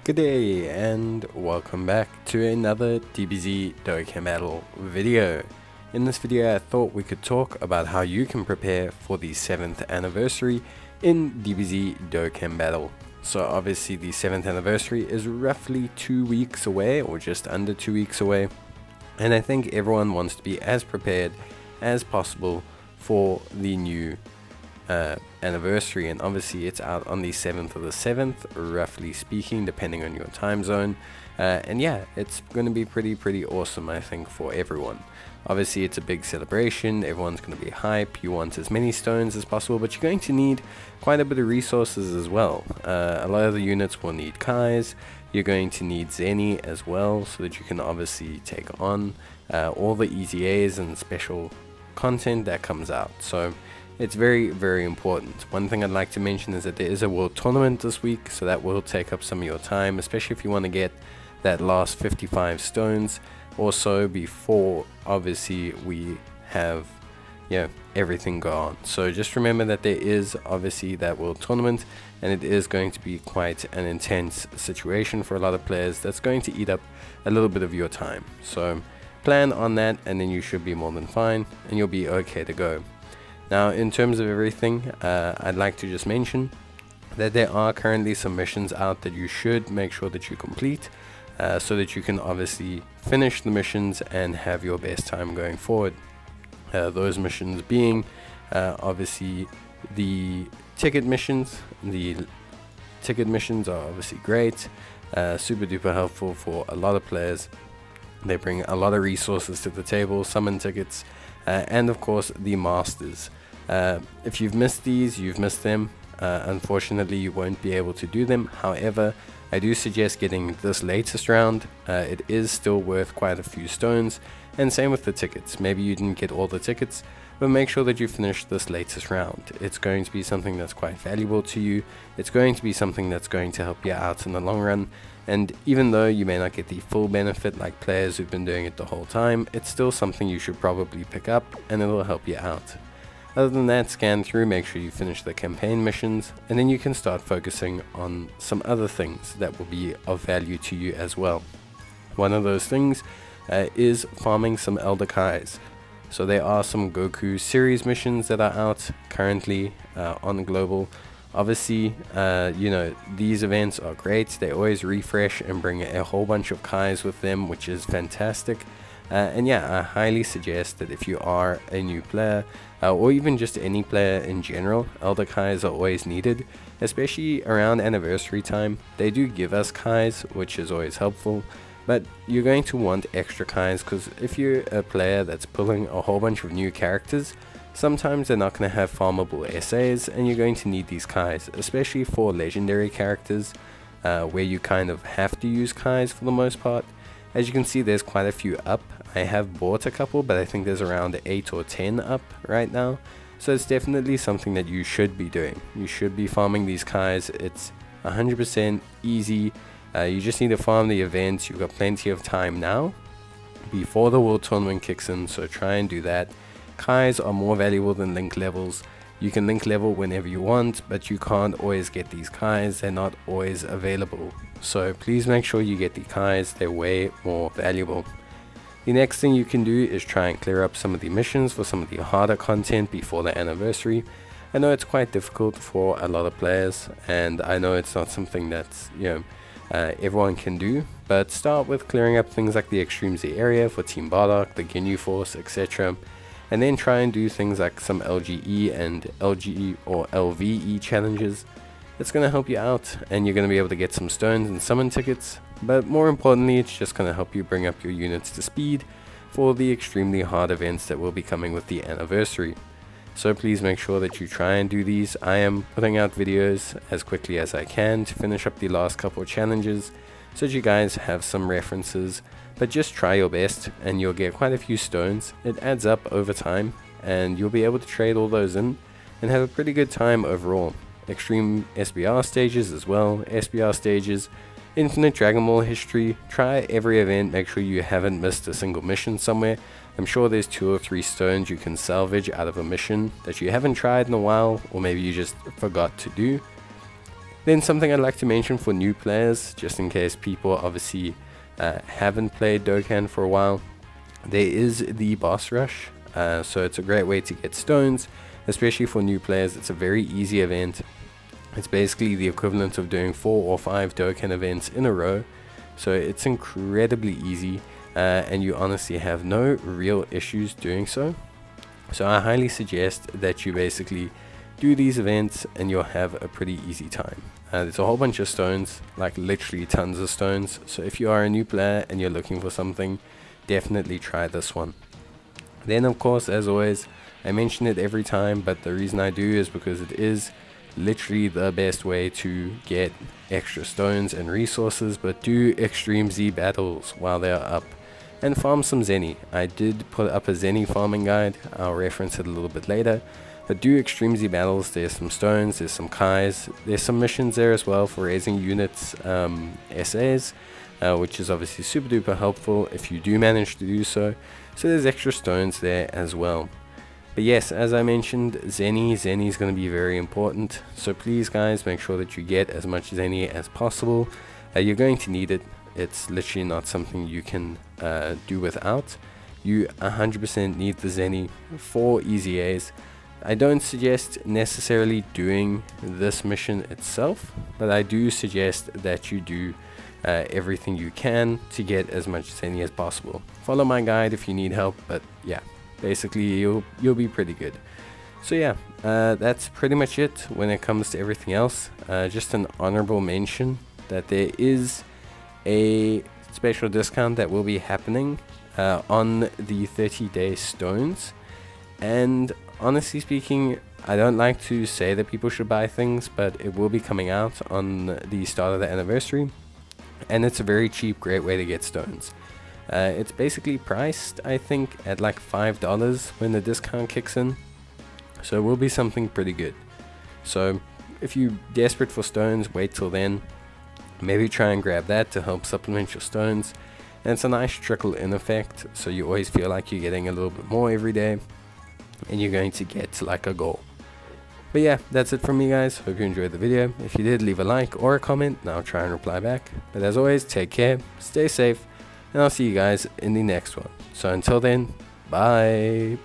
Good day and welcome back to another Dbz Dokkan battle video. In this video I thought we could talk about how you can prepare for the 7th anniversary in Dbz Dokkan battle. So obviously the 7th anniversary is roughly 2 weeks away, or just under 2 weeks away, and I think everyone wants to be as prepared as possible for the new anniversary, and obviously it's out on the 7th of the 7th, roughly speaking, depending on your time zone. And yeah, it's going to be pretty awesome, I think, for everyone. Obviously it's a big celebration, everyone's going to be hype, you want as many stones as possible, but you're going to need quite a bit of resources as well. A lot of the units will need Kais, you're going to need Zeni as well, so that you can obviously take on all the EZAs and special content that comes out. So it's very important. One thing I'd like to mention is that there is a world tournament this week, so that will take up some of your time, especially if you want to get that last 55 stones or so before obviously we have everything gone. So just remember that there is obviously that world tournament, and it is going to be quite an intense situation for a lot of players that's going to eat up a little bit of your time. So plan on that, and then you should be more than fine and you'll be okay to go. Now, in terms of everything, I'd like to just mention that there are currently some missions out that you should make sure that you complete, so that you can obviously finish the missions and have your best time going forward. Those missions being obviously the ticket missions. The ticket missions are obviously great, super duper helpful for a lot of players. They bring a lot of resources to the table, summon tickets, and of course the masters. If you've missed these, you've missed them. Unfortunately you won't be able to do them. However, I do suggest getting this latest round. It is still worth quite a few stones, and same with the tickets. Maybe you didn't get all the tickets, but make sure that you finish this latest round. It's going to be something that's quite valuable to you. It's going to be something that's going to help you out in the long run, and even though you may not get the full benefit like players who've been doing it the whole time, it's still something you should probably pick up, and it'll help you out. Other than that, scan through, make sure you finish the campaign missions, and then you can start focusing on some other things that will be of value to you as well. One of those things is farming some Elder Kais. So there are some Goku series missions that are out currently on global. Obviously, these events are great. They always refresh and bring a whole bunch of Kais with them, which is fantastic. And yeah, I highly suggest that if you are a new player, or even just any player in general, Elder Kais are always needed, especially around anniversary time. They do give us Kais, which is always helpful, but you're going to want extra Kais, because if you're a player that's pulling a whole bunch of new characters, sometimes they're not going to have farmable essays, and you're going to need these Kais, especially for legendary characters, where you kind of have to use Kais for the most part. As you can see, there's quite a few up. I have bought a couple, but I think there's around 8 or 10 up right now. So it's definitely something that you should be doing. You should be farming these Kais. It's 100% easy. You just need to farm the events. You've got plenty of time now before the world tournament kicks in, so try and do that. Kais are more valuable than link levels. You can link level whenever you want, but you can't always get these Kais. They're not always available. So please make sure you get the Kais. They're way more valuable. The next thing you can do is try and clear up some of the missions for some of the harder content before the anniversary. I know it's quite difficult for a lot of players, and I know it's not something that's everyone can do, but start with clearing up things like the Extreme Z area for Team Bardock, the Ginyu Force, etc. And then try and do things like some LGE and LGE or LVE challenges. It's going to help you out, and you're going to be able to get some stones and summon tickets, but more importantly, it's just going to help you bring up your units to speed for the extremely hard events that will be coming with the anniversary. So please make sure that you try and do these. I am putting out videos as quickly as I can to finish up the last couple of challenges, so that you guys have some references, but just try your best and you'll get quite a few stones. It adds up over time, and you'll be able to trade all those in and have a pretty good time overall. Extreme SBR stages as well, SBR stages, Infinite Dragon Ball history. Try every event, make sure you haven't missed a single mission somewhere. I'm sure there's 2 or 3 stones you can salvage out of a mission that you haven't tried in a while, or maybe you just forgot to do. Then something I'd like to mention for new players, just in case people obviously haven't played Dokkan for a while, there is the boss rush. So it's a great way to get stones, especially for new players. It's a very easy event. It's basically the equivalent of doing 4 or 5 Dokkan events in a row. So it's incredibly easy, and you honestly have no real issues doing so. So I highly suggest that you basically do these events and you'll have a pretty easy time. There's a whole bunch of stones, like literally tons of stones. So if you are a new player and you're looking for something, definitely try this one. Then of course, as always, I mention it every time, but the reason I do is because it is literally the best way to get extra stones and resources. But do Extreme Z battles while they're up and farm some Zeni. I did put up a Zeni farming guide, I'll reference it a little bit later. But do Extreme Z battles, there's some stones, there's some Kais, there's some missions there as well for raising units, SAs, which is obviously super duper helpful if you do manage to do so. So there's extra stones there as well. But yes, as I mentioned, Zeni is going to be very important. So please guys, make sure that you get as much Zeni as possible. You're going to need it. It's literally not something you can do without. You 100% need the Zeni for easy A's. I don't suggest necessarily doing this mission itself, but I do suggest that you do everything you can to get as much Zeni as possible. Follow my guide if you need help, but yeah, basically you'll be pretty good. So yeah, that's pretty much it when it comes to everything else. Just an honorable mention that there is a special discount that will be happening on the 30-day stones. And honestly speaking, I don't like to say that people should buy things, but it will be coming out on the start of the anniversary, and it's a very cheap, great way to get stones. It's basically priced, I think, at like $5 when the discount kicks in, so it will be something pretty good. So if you're desperate for stones, wait till then. Maybe try and grab that to help supplement your stones, and it's a nice trickle in effect, so you always feel like you're getting a little bit more every day and you're going to get to like a goal. But yeah, that's it from me guys. Hope you enjoyed the video. If you did, leave a like or a comment and I'll try and reply back. But as always, take care, stay safe, and I'll see you guys in the next one. So until then, bye.